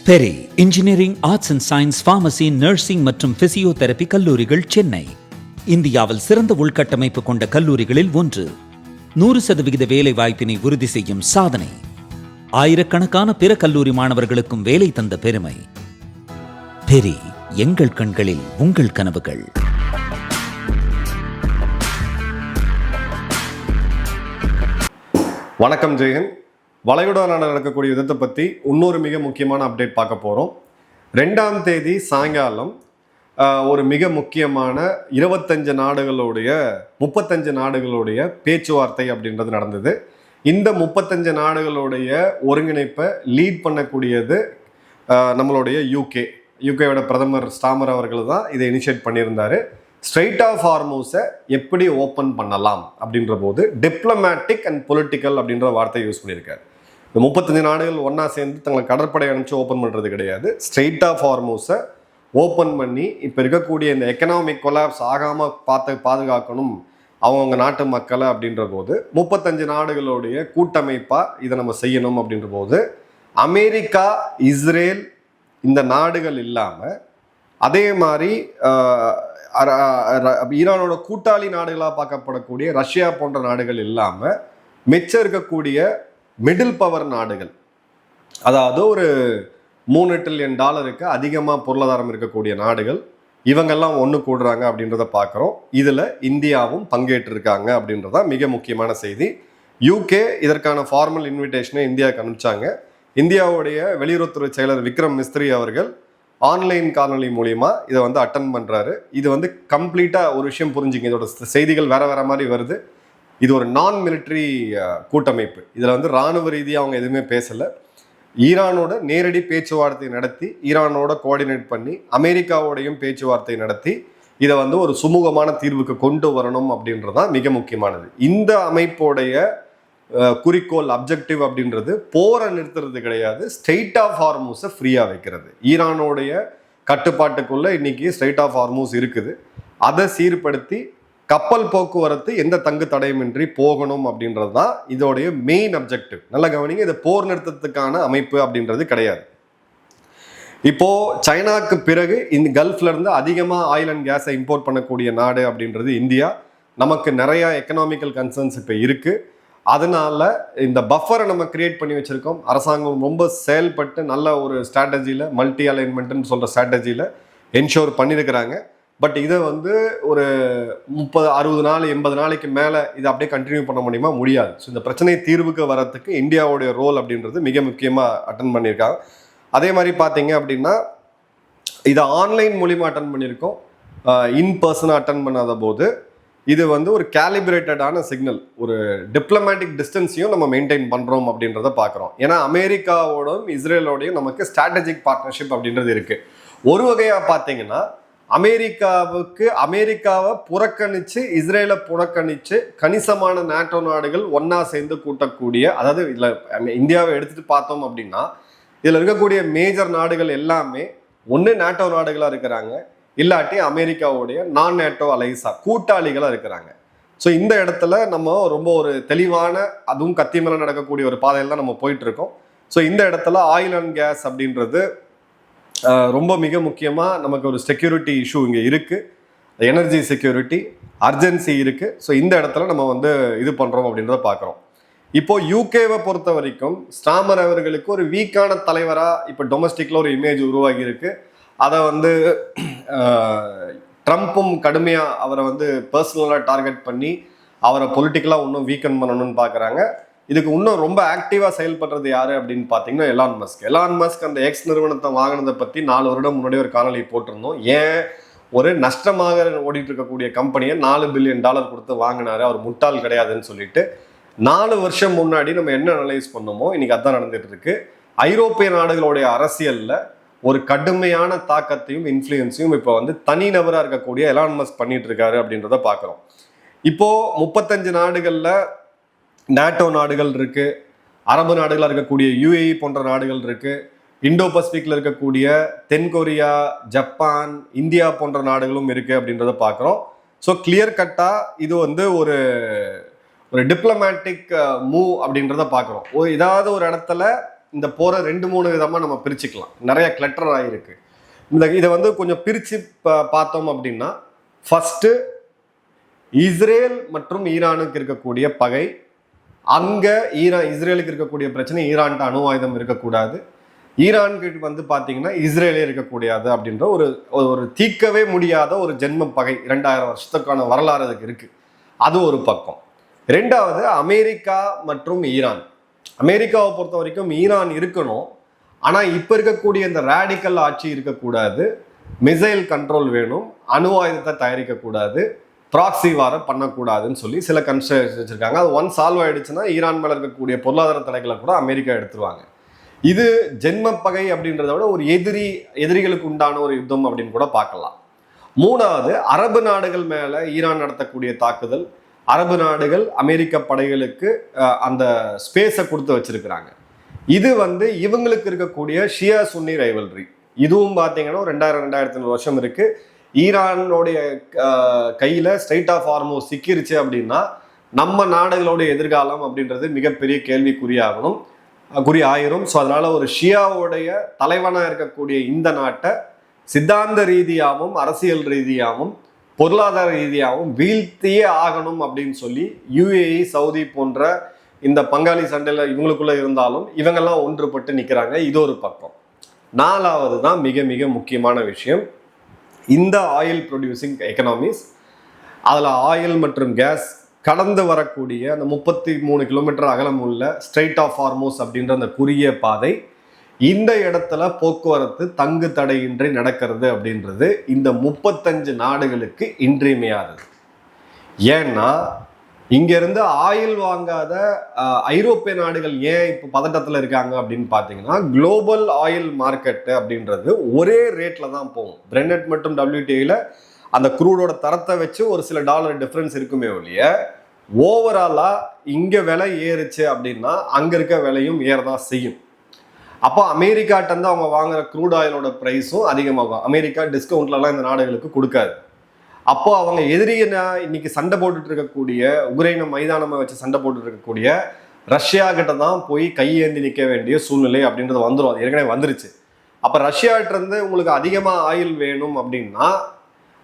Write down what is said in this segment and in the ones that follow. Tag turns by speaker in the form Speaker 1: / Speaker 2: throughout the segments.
Speaker 1: Peri engineering, arts and science, pharmacy, nursing மற்றும் physiotherapy கல்லூரிகள் சென்னை இந்தியாவில் சிறந்த உள்கட்டமைப்பு கொண்ட கல்லூரிகளில் ஒன்று. 100% வேலை வாய்ப்பினை உறுதி செய்யும் சாதனை. ஆயிரக்கணக்கான பிற கல்லூரி மாணவர்களுக்கும் வேலை தந்த பெருமை. பெரி, எங்கள் கண்களில் உங்கள் கனவுகள்.
Speaker 2: வணக்கம் ஜெயன். வளைகுடா நாடு நடக்கக்கூடிய விதத்தை பற்றி இன்னொரு மிக முக்கியமான அப்டேட் பார்க்க போகிறோம். 2ஆம் தேதி சாயங்காலம் ஒரு மிக முக்கியமான 25 நாடுகளுடைய 35 நாடுகளுடைய பேச்சுவார்த்தை அப்படின்றது நடந்தது. இந்த 35 நாடுகளுடைய ஒருங்கிணைப்பை லீட் பண்ணக்கூடியது நம்மளுடைய யூகேவோட பிரதமர் ஸ்டாமர் அவர்கள் தான் இதை இனிஷியேட் பண்ணியிருந்தார். ஸ்ட்ரெயிட் ஆஃப் ஹார்மூஸை எப்படி ஓப்பன் பண்ணலாம் அப்படின்ற போது டிப்ளமேட்டிக் அண்ட் பொலிட்டிக்கல் அப்படின்ற வார்த்தையை யூஸ் பண்ணியிருக்காரு. இந்த 35 நாடுகள் ஒன்றா சேர்ந்து தங்களை கடற்படை அனுப்பிச்சு ஓப்பன் பண்ணுறது கிடையாது. ஸ்ட்ரெயிட் ஆஃப் ஹார்மூஸை ஓப்பன் பண்ணி இப்போ இருக்கக்கூடிய இந்த எக்கனாமிக் கொலாப்ஸ் ஆகாமல் பாதுகாக்கணும் அவங்க நாட்டு மக்களை அப்படின்ற போது 35 நாடுகளுடைய கூட்டமைப்பாக இதை நம்ம செய்யணும் அப்படின்ற போது அமெரிக்கா, இஸ்ரேல் இந்த நாடுகள் இல்லாமல் அதே மாதிரி ஈரானோட கூட்டாளி நாடுகளாக பார்க்கப்படக்கூடிய ரஷ்யா போன்ற நாடுகள் இல்லாமல் மிச்சம் இருக்கக்கூடிய மிடில் பவர் நாடுகள், அதாவது ஒரு $3 ட்ரில்லியன் அதிகமாக பொருளாதாரம் இருக்கக்கூடிய நாடுகள், இவங்கெல்லாம் ஒன்று கூடுறாங்க அப்படின்றத பார்க்குறோம். இதில் இந்தியாவும் பங்கேற்றிருக்காங்க அப்படின்றதா மிக முக்கியமான செய்தி. யூகே இதற்கான ஃபார்மல் இன்விடேஷனை இந்தியாவுக்கு அனுப்பிச்சாங்க. இந்தியாவுடைய வெளியுறவுத்துறை செயலர் விக்ரம் மிஸ்ரி அவர்கள் ஆன்லைன் காணொலி மூலிமா இதை அட்டன் பண்ணுறாரு. இது கம்ப்ளீட்டாக ஒரு விஷயம் புரிஞ்சுங்க, இதோட செய்திகள் வேற மாதிரி வருது. இது ஒரு நான் மிலிட்ரி கூட்டமைப்பு. இதில் இராணுவ ரீதியாக அவங்க எதுவுமே பேசலை. ஈரானோட நேரடி பேச்சுவார்த்தை நடத்தி, ஈரானோட கோஆர்டினேட் பண்ணி, அமெரிக்காவோடையும் பேச்சுவார்த்தை நடத்தி இதை ஒரு சுமூகமான தீர்வுக்கு கொண்டு வரணும் அப்படின்றதான் மிக முக்கியமானது. இந்த அமைப்போடைய குறிக்கோள், அப்ஜெக்டிவ் அப்படின்றது போரை நிறுத்துறது கிடையாது, ஸ்ட்ரெயிட் ஆஃப் ஹார்மூஸை ஃப்ரீயாக வைக்கிறது. ஈரானோடைய கட்டுப்பாட்டுக்குள்ளே இன்னைக்கு ஸ்ட்ரெயிட் ஆஃப் ஹார்மூஸ் இருக்குது. அதை சீர்படுத்தி கப்பல் போக்குவரத்து எந்த தங்கு தடையுமின்றி போகணும் அப்படின்றது தான் இதோடைய மெயின் அப்ஜெக்டிவ். நல்ல கவனிங்க, இது போர் நிறுத்தத்துக்கான அமைப்பு அப்படின்றது கிடையாது. இப்போ சைனாக்கு பிறகு இந்த கல்ஃப்ல இருந்து அதிகமாக ஆயில் அண்ட் கேஸை இம்போர்ட் பண்ணக்கூடிய நாடு அப்படின்றது இந்தியா. நமக்கு நிறைய எக்கனாமிக்கல் கன்சர்ன்ஸ் இப்போ இருக்கு. அதனால இந்த பஃபரை நம்ம கிரியேட் பண்ணி வச்சிருக்கோம். அரசாங்கம் ரொம்ப செயல்பட்டு நல்ல ஒரு ஸ்ட்ராட்டஜியில், மல்டி அலைன்மெண்ட்னு சொல்கிற ஸ்ட்ராட்டஜியில் என்ஷோர் பண்ணியிருக்கிறாங்க. பட் இதை ஒரு 30, 60 நாள், 80 நாளைக்கு மேலே இதை அப்படியே கண்டினியூ பண்ண முடியுமா? முடியாது. ஸோ இந்த பிரச்சனை தீர்வுக்கு வரத்துக்கு இந்தியாவுடைய ரோல் அப்படின்றது மிக முக்கியமாக அட்டன் பண்ணியிருக்காங்க. அதே மாதிரி பார்த்தீங்க அப்படின்னா இதை ஆன்லைன் மூலிமா அட்டன் பண்ணியிருக்கோம், இன் பர்சனாக அட்டன் பண்ணாத போது இது ஒரு கேலிபிரேட்டடான சிக்னல், ஒரு டிப்ளமேட்டிக் டிஸ்டன்ஸையும் நம்ம மெயின்டைன் பண்ணுறோம் அப்படின்றத பார்க்குறோம். ஏன்னா அமெரிக்காவோடும் இஸ்ரேலோடையும் நமக்கு ஸ்ட்ராட்டஜிக் பார்ட்னர்ஷிப் அப்படின்றது இருக்குது. ஒரு வகையாக பார்த்தீங்கன்னா அமெரிக்காவை புறக்கணிச்சு, இஸ்ரேலை புறக்கணிச்சு கணிசமான நேட்டோ நாடுகள் ஒன்னா சேர்ந்து கூட்டக்கூடிய, அதாவது இதில் இந்தியாவை எடுத்துட்டு பார்த்தோம் அப்படின்னா இதில் இருக்கக்கூடிய மேஜர் நாடுகள் எல்லாமே ஒன்று நேட்டோ நாடுகளாக இருக்கிறாங்க, இல்லாட்டி அமெரிக்காவுடைய நான் நேட்டோ அலைஸா கூட்டாளிகளாக இருக்கிறாங்க. ஸோ இந்த இடத்துல நம்ம ரொம்ப ஒரு தெளிவான, அதுவும் கத்தி மேலே நடக்கக்கூடிய ஒரு பாதையில் தான் நம்ம போயிட்டு இருக்கோம். ஸோ இந்த இடத்துல ஆயில் அண்ட் கேஸ் அப்படின்றது ரொம்ப மிக முக்கியமாக நமக்கு ஒரு செக்யூரிட்டி இஷ்யூ இங்கே இருக்குது. எனர்ஜி செக்யூரிட்டி, அர்ஜென்சி இருக்குது. ஸோ இந்த இடத்துல நம்ம இது பண்ணுறோம் அப்படின்றத பார்க்குறோம். இப்போ யூகேவை பொறுத்த வரைக்கும் ஸ்டாமர் அவர்களுக்கு ஒரு வீக்கான தலைவராக இப்போ டொமஸ்டிக்கில் ஒரு இமேஜ் உருவாகி இருக்கு. அதை ட்ரம்ப்பும் கடுமையாக அவரை பர்சனலாக டார்கெட் பண்ணி அவரை பொலிட்டிக்கலாக இன்னும் வீக்கன் பண்ணணும்னு பார்க்குறாங்க. இதுக்கு இன்னும் ரொம்ப ஆக்டிவாக செயல்படுறது யாரு அப்படின்னு பார்த்தீங்கன்னா எலான் மஸ்க் அந்த எக்ஸ் நிறுவனத்தை வாங்கினதை பற்றி 4 வருடம் முன்னாடி ஒரு காணொலி போட்டிருந்தோம். ஏன் ஒரு நஷ்டமாக ஓடிட்டு இருக்கக்கூடிய கம்பெனியை $4 பில்லியன் கொடுத்து வாங்கினாரு, அவர் முட்டாள் கிடையாதுன்னு சொல்லிட்டு 4 வருஷம் முன்னாடி நம்ம என்ன அனலைஸ் பண்ணோமோ இன்னைக்கு அதான் நடந்துட்டு இருக்கு. ஐரோப்பிய நாடுகளுடைய அரசியலில் ஒரு கடுமையான தாக்கத்தையும் இன்ஃப்ளூயன்ஸையும் இப்போ தனிநபராக இருக்கக்கூடிய எலான் மஸ்க் பண்ணிட்டு இருக்காரு அப்படின்றத பார்க்குறோம். இப்போ 35 நாடுகளில் நேட்டோ நாடுகள் இருக்கு, அரபு நாடுகளாக இருக்கக்கூடிய UAE போன்ற நாடுகள் இருக்கு, இண்டோ பசிபிக்ல இருக்கக்கூடிய தென்கொரியா, ஜப்பான், இந்தியா போன்ற நாடுகளும் இருக்கு அப்படின்றத பார்க்குறோம். ஸோ கிளியர் கட்டா இது ஒரு டிப்ளமேட்டிக் மூவ் அப்படின்றத பார்க்குறோம். ஏதாவது ஒரு இடத்துல இந்த போரை 2-3 விதமா நம்ம பிரிச்சுக்கலாம். நிறைய கிளட்டர் ஆகிருக்கு. இதை வந்து கொஞ்சம் பிரிச்சு பார்த்தோம் அப்படின்னா, ஃபர்ஸ்ட் இஸ்ரேல் மற்றும் ஈரானுக்கு இருக்கக்கூடிய பகை. அங்க இஸ்ரேலுக்கு இருக்கக்கூடிய பிரச்சனை, ஈரான்கிட்ட அணு ஆயுதம் இருக்கக்கூடாது, ஈரான்கிட்ட வந்து பார்த்தீங்கன்னா இஸ்ரேலே இருக்கக்கூடாது அப்படின்ற ஒரு தீர்க்கவே முடியாத ஒரு ஜென்ம பகை 2000 வருஷத்துக்கான வரலாறு அதுக்கு இருக்கு. அது ஒரு பக்கம். ரெண்டாவது அமெரிக்கா மற்றும் ஈரான். அமெரிக்காவை பொறுத்த வரைக்கும் ஈரான் இருக்கணும், ஆனால் இப்போ இருக்கக்கூடிய இந்த ரேடிக்கல் ஆட்சி இருக்கக்கூடாது, மிசைல் கண்ட்ரோல் வேணும், அணு ஆயுதத்தை தயாரிக்கக்கூடாது, ப்ராக்சி வாரம் பண்ணக்கூடாதுன்னு சொல்லி சில கன்ஸ்ட்ரக்ஷன்ஸ் வச்சிருக்காங்க. அது ஒன் சால்வ் ஆயிடுச்சுன்னா ஈரான் மேலே இருக்கக்கூடிய பொருளாதார தடைகளை கூட அமெரிக்கா எடுத்துருவாங்க. இது ஜென்ம பகை அப்படின்றத விட ஒரு எதிரிகளுக்கு உண்டான ஒரு யுத்தம் அப்படின்னு கூட பார்க்கலாம். மூணாவது அரபு நாடுகள் மேலே ஈரான் நடத்தக்கூடிய தாக்குதல். அரபு நாடுகள் அமெரிக்க படைகளுக்கு அந்த ஸ்பேஸை கொடுத்து வச்சிருக்கிறாங்க. இது வந்து இவங்களுக்கு இருக்கக்கூடிய ஷியா சுன்னி ரைவல்ரி. இதுவும் பார்த்தீங்கன்னா 2000-2500 வருஷம் இருக்கு. ஈரானுடைய கையில் ஸ்ட்ரைட் ஆஃப் ஹார்மோஸ் சிக்கிருச்சு அப்படின்னா நம்ம நாடுகளுடைய எதிர்காலம் அப்படின்றது மிகப்பெரிய குறி ஆயிரும். ஸோ அதனால ஒரு ஷியாவுடைய தலைவனாக இருக்கக்கூடிய இந்த நாட்டை சித்தாந்த ரீதியாகவும் அரசியல் ரீதியாகவும் பொருளாதார ரீதியாகவும் வீழ்த்தியே ஆகணும் அப்படின்னு சொல்லி யுஏஇ, சவுதி போன்ற இந்த பங்காளி சண்டையில் இவங்களுக்குள்ள இருந்தாலும் இவங்கெல்லாம் ஒன்றுபட்டு நிற்கிறாங்க. இது ஒரு பக்கம். நாலாவது தான் மிக மிக முக்கியமான விஷயம், இந்த ஆயில் ப்ரொடியூசிங் எக்கனாமிஸ். அதில் ஆயில் மற்றும் கேஸ் கடந்து வரக்கூடிய அந்த 33 கிலோமீட்டர் அகலம் உள்ள ஸ்ட்ரைட் ஆஃப் ஹார்மோஸ் அப்படின்ற அந்த குறுகிய பாதை, இந்த இடத்துல போக்குவரத்து தங்கு தடையின்றி நடக்கிறது அப்படின்றது இந்த 35 நாடுகளுக்கு இன்றியமையாதது. ஏன்னா இங்கிருந்து ஆயில் வாங்காத ஐரோப்பிய நாடுகள் ஏன் இப்போ பதட்டத்தில் இருக்காங்க அப்படின்னு பார்த்தீங்கன்னா, குளோபல் ஆயில் மார்க்கெட்டு அப்படின்றது ஒரே ரேட்ல தான் போகும். பிரெண்ட் மற்றும் WTIல அந்த குரூடோட தரத்தை வச்சு ஒரு சில டாலர் டிஃப்ரென்ஸ் இருக்குமே ஒழிய, ஓவராலா இங்க விலை ஏறுச்சு அப்படின்னா அங்க இருக்க விலையும் ஏறதான் செய்யும். அப்போ அமெரிக்காட்டேருந்து அவங்க வாங்குற க்ரூட் ஆயிலோட ப்ரைஸும் அதிகமாகும். அமெரிக்கா டிஸ்கவுண்ட்லலாம் இந்த நாடுகளுக்கு கொடுக்காது. அப்போ அவங்க எதிரியை இன்னைக்கு சண்டை போட்டுட்டு இருக்கக்கூடிய உக்ரைனை மைதானமாக வச்சு சண்டை போட்டுட்டு இருக்கக்கூடிய ரஷ்யா கிட்ட தான் போய் கையேந்தி நிற்க வேண்டிய சூழ்நிலை அப்படின்றது வந்துடும். அது ஏற்கனவே வந்துருச்சு. அப்போ ரஷ்யாட்டிருந்து உங்களுக்கு அதிகமாக ஆயில் வேணும் அப்படின்னா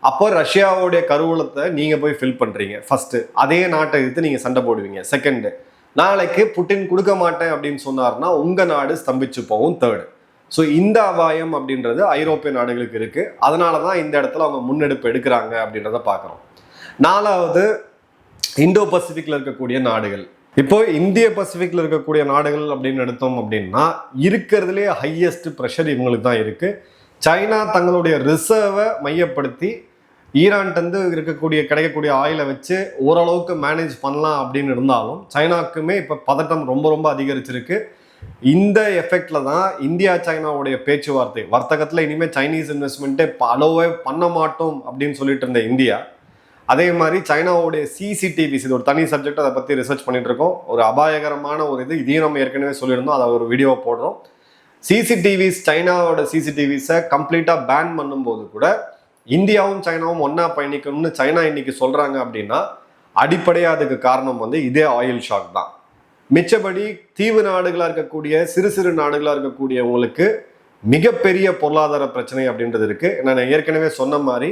Speaker 2: அப்போ ரஷ்யாவுடைய கருவூலத்தை நீங்கள் போய் ஃபில் பண்ணுறீங்க ஃபர்ஸ்ட். அதே நாட்டை எடுத்து நீங்கள் சண்டை போடுவீங்க. செகண்டு, நாளைக்கு புட்டின் கொடுக்க மாட்டேன் அப்படின்னு சொன்னார்னா உங்கள் நாடு ஸ்தம்பிச்சு போகும். தேர்டு, ஸோ இந்த அபாயம் அப்படின்றது ஐரோப்பிய நாடுகளுக்கு இருக்குது. அதனால தான் இந்த இடத்துல அவங்க முன்னெடுப்பு எடுக்கிறாங்க அப்படின்றத பார்க்குறோம். நாலாவது, இந்தோ பசிபிக்கில் இருக்கக்கூடிய நாடுகள். இப்போ இந்திய பசிபிக்கில் இருக்கக்கூடிய நாடுகள் அப்படின்னு எடுத்தோம் அப்படின்னா இருக்கிறதுலே ஹையஸ்ட் ப்ரெஷர் இவங்களுக்கு தான் இருக்குது. சைனா தங்களுடைய ரிசர்வை மையப்படுத்தி ஈரான்ட்டு கிடைக்கக்கூடிய ஆயிலை வச்சு ஓரளவுக்கு மேனேஜ் பண்ணலாம் அப்படின்னு இருந்தாலும் சைனாக்குமே இப்போ பதட்டம் ரொம்ப ரொம்ப அதிகரிச்சிருக்கு. இந்த எஃபெக்ட்ல தான் இந்தியா சைனாவுடைய பேச்சுவார்த்தை, வர்த்தகத்தில் இனிமேல் சைனீஸ் இன்வெஸ்ட்மெண்ட்டே அலோவே பண்ண மாட்டோம் அப்படின்னு சொல்லிட்டு இருந்த இந்தியா, அதே மாதிரி சைனாவுடைய சிசிடிவிஸ், இது ஒரு தனி சப்ஜெக்ட், அதை பற்றி ரிசர்ச் பண்ணிட்டு இருக்கோம். ஒரு அபாயகரமான ஒரு இதையும் நம்ம ஏற்கனவே சொல்லியிருந்தோம், அதை ஒரு வீடியோ போடுறோம். சிசிடிவிஸ், சைனாவோட சிசிடிவிஸை கம்ப்ளீட்டாக பேன் பண்ணும்போது கூட இந்தியாவும் சைனாவும் ஒன்னா பயணிக்கணும்னு சைனா இன்னைக்கு சொல்றாங்க அப்படின்னா அடிப்படையாக அதுக்கு காரணம் வந்து இதே ஆயில் ஷாக் தான். மிச்சபடி தீவு நாடுகளாக இருக்கக்கூடிய சிறு நாடுகளாக இருக்கக்கூடியவங்களுக்கு மிகப்பெரிய பொருளாதார பிரச்சனை அப்படின்றது இருக்கு. நான் ஏற்கனவே சொன்ன மாதிரி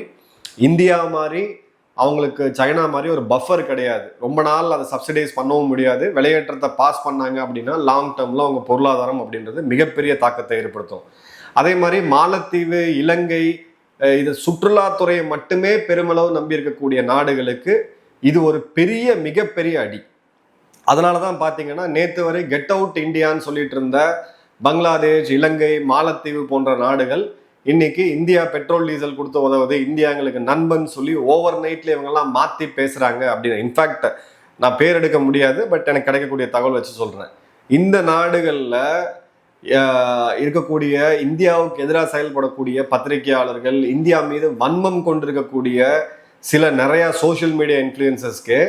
Speaker 2: இந்தியா மாதிரி அவங்களுக்கு சைனா மாதிரி ஒரு பஃபர் கிடையாது. ரொம்ப நாள் அதை சப்சிடைஸ் பண்ணவும் முடியாது. விலையேற்றத்தை பாஸ் பண்ணாங்க அப்படின்னா லாங் டேர்ம்ல அவங்க பொருளாதாரம் அப்படின்றது மிகப்பெரிய தாக்கத்தை ஏற்படுத்தும். அதே மாதிரி மாலத்தீவு, இலங்கை, இது சுற்றுலாத்துறையை மட்டுமே பெருமளவு நம்பி இருக்கக்கூடிய நாடுகளுக்கு இது ஒரு மிகப்பெரிய அடி. அதனால தான் பார்த்தீங்கன்னா நேற்று வரை கெட் அவுட் இந்தியான்னு சொல்லிட்டு இருந்த பங்களாதேஷ், இலங்கை, மாலத்தீவு போன்ற நாடுகள் இன்னைக்கு இந்தியா பெட்ரோல் டீசல் கொடுத்து உதவுது, இந்தியா எங்களுக்கு நண்பன் சொல்லி ஓவர் நைட்ல இவங்கெல்லாம் மாற்றி பேசுறாங்க அப்படின்னு. இன்ஃபேக்ட் நான் பேர் எடுக்க முடியாது, பட் எனக்கு கிடைக்கக்கூடிய தகவல் வச்சு சொல்றேன். இந்த நாடுகளில் இருக்கக்கூடிய இந்தியாவுக்கு எதிராக செயல்படக்கூடிய பத்திரிகையாளர்கள், இந்தியா மீது வன்மம் கொண்டிருக்கக்கூடிய நிறைய சோசியல் மீடியா இன்ஃப்ளூயன்சர்ஸ்க்கு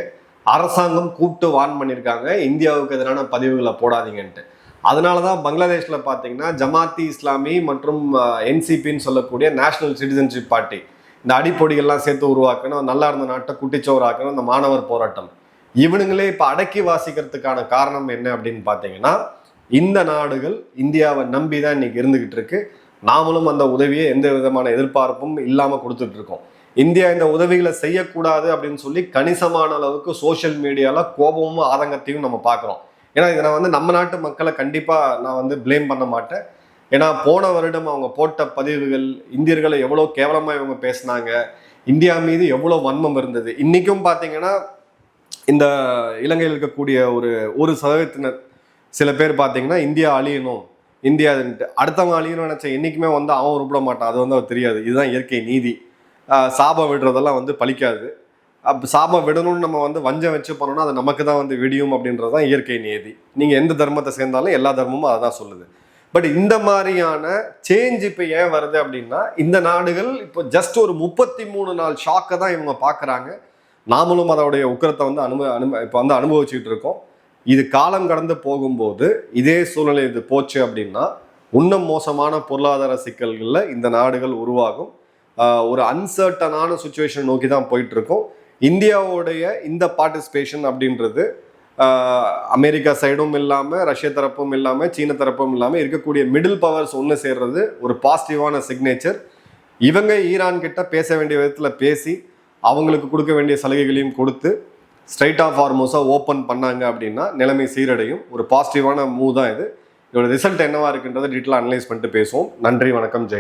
Speaker 2: அரசாங்கம் கூப்பிட்டு வார்ன் பண்ணியிருக்காங்க, இந்தியாவுக்கு எதிரான பதிவுகளை போடாதீங்கன்ட்டு. அதனால தான் பங்களாதேஷில் பார்த்தீங்கன்னா ஜமாத்தி இஸ்லாமி மற்றும் NCPன்னு சொல்லக்கூடிய நேஷனல் சிட்டிசன்ஷிப் பார்ட்டி, இந்த அடிப்பொடிகள்லாம் சேர்த்து உருவாக்கணும், நல்லா இருந்த நாட்டை குட்டிச்சோராக்கணும், இந்த மாணவர் போராட்டம், இவனுங்களே இப்போ அடக்கி வாசிக்கிறதுக்கான காரணம் என்ன அப்படின்னு பார்த்தீங்கன்னா இந்த நாடுகள் இந்தியாவை நம்பி தான் இன்னைக்கு இருந்துகிட்டு இருக்கு. நாமளும் அந்த உதவியை எந்த விதமான எதிர்பார்ப்பும் இல்லாமல் கொடுத்துட்டு இருக்கோம். இந்தியா இந்த உதவிகளை செய்யக்கூடாது அப்படின்னு சொல்லி கணிசமான அளவுக்கு சோஷியல் மீடியால கோபமும் ஆதங்கத்தையும் நம்ம பார்க்குறோம். ஏன்னா இதை நான் நம்ம நாட்டு மக்களை கண்டிப்பாக நான் ப்ளேம் பண்ண மாட்டேன். ஏன்னா போன வருடம் அவங்க போட்ட பதிவுகள், இந்தியர்களை எவ்வளோ கேவலமாக இவங்க பேசினாங்க, இந்தியா மீது எவ்வளோ வன்மம் இருந்தது. இன்னைக்கும் பார்த்தீங்கன்னா இந்த இலங்கையில் இருக்கக்கூடிய ஒரு சதவீதத்தினர் சில பேர் பார்த்தீங்கன்னா இந்தியா அழியணும், இந்தியா அடுத்தவங்க அழியணும்னு நினைச்ச என்னைக்குமே அவன் உருப்பிட மாட்டான். அது அவர் தெரியாது. இதுதான் இயற்கை நீதி. சாபம் விடுறதெல்லாம் பலிக்காது. சாபம் விடணும்னு நம்ம வஞ்சம் வச்சு பண்ணோம்னா அது நமக்கு தான் விடியும் அப்படின்றது தான் இயற்கை நீதி. நீங்கள் எந்த தர்மத்தை சேர்ந்தாலும் எல்லா தர்மமும் அதை தான் சொல்லுது. பட் இந்த மாதிரியான சேஞ்ச் இப்போ ஏன் வருது அப்படின்னா, இந்த நாடுகள் இப்போ ஜஸ்ட் ஒரு 33 நாள் ஷாக்கை தான் இவங்க பார்க்குறாங்க. நாமளும் அதோடைய உக்கிரத்தை இப்போ அனுபவிச்சுக்கிட்டு இருக்கோம். இது காலம் கடந்து போகும்போது இதே சூழ்நிலை இது போச்சு அப்படின்னா இன்னும் மோசமான பொருளாதார சிக்கல்களில் இந்த நாடுகள் உருவாகும். ஒரு அன்சர்டனான சுச்சுவேஷன் நோக்கி தான் போயிட்டு இருக்கோம். இந்தியாவுடைய இந்த பார்ட்டிசிபேஷன் அப்படின்றது அமெரிக்கா சைடும் இல்லாமல், ரஷ்ய தரப்பும் இல்லாமல், சீன தரப்பும் இல்லாமல் இருக்கக்கூடிய மிடில் பவர்ஸ் ஒன்று சேர்றது ஒரு பாசிட்டிவான சிக்னேச்சர். இவங்க ஈரான் கிட்ட பேச வேண்டிய விதத்தில் பேசி அவங்களுக்கு கொடுக்க வேண்டிய சலுகைகளையும் கொடுத்து ஸ்ட்ரைட் ஆஃப் ஹார்மோஸாக ஓப்பன் பண்ணாங்க அப்படின்னா நிலைமை சீரடையும். ஒரு பாசிட்டிவான மூவ் தான் இது. இதோட ரிசல்ட் என்னவா இருக்குன்றதை டீட்டெயிலாக அனலைஸ் பண்ணிட்டு பேசுவோம். நன்றி, வணக்கம், ஜெய்.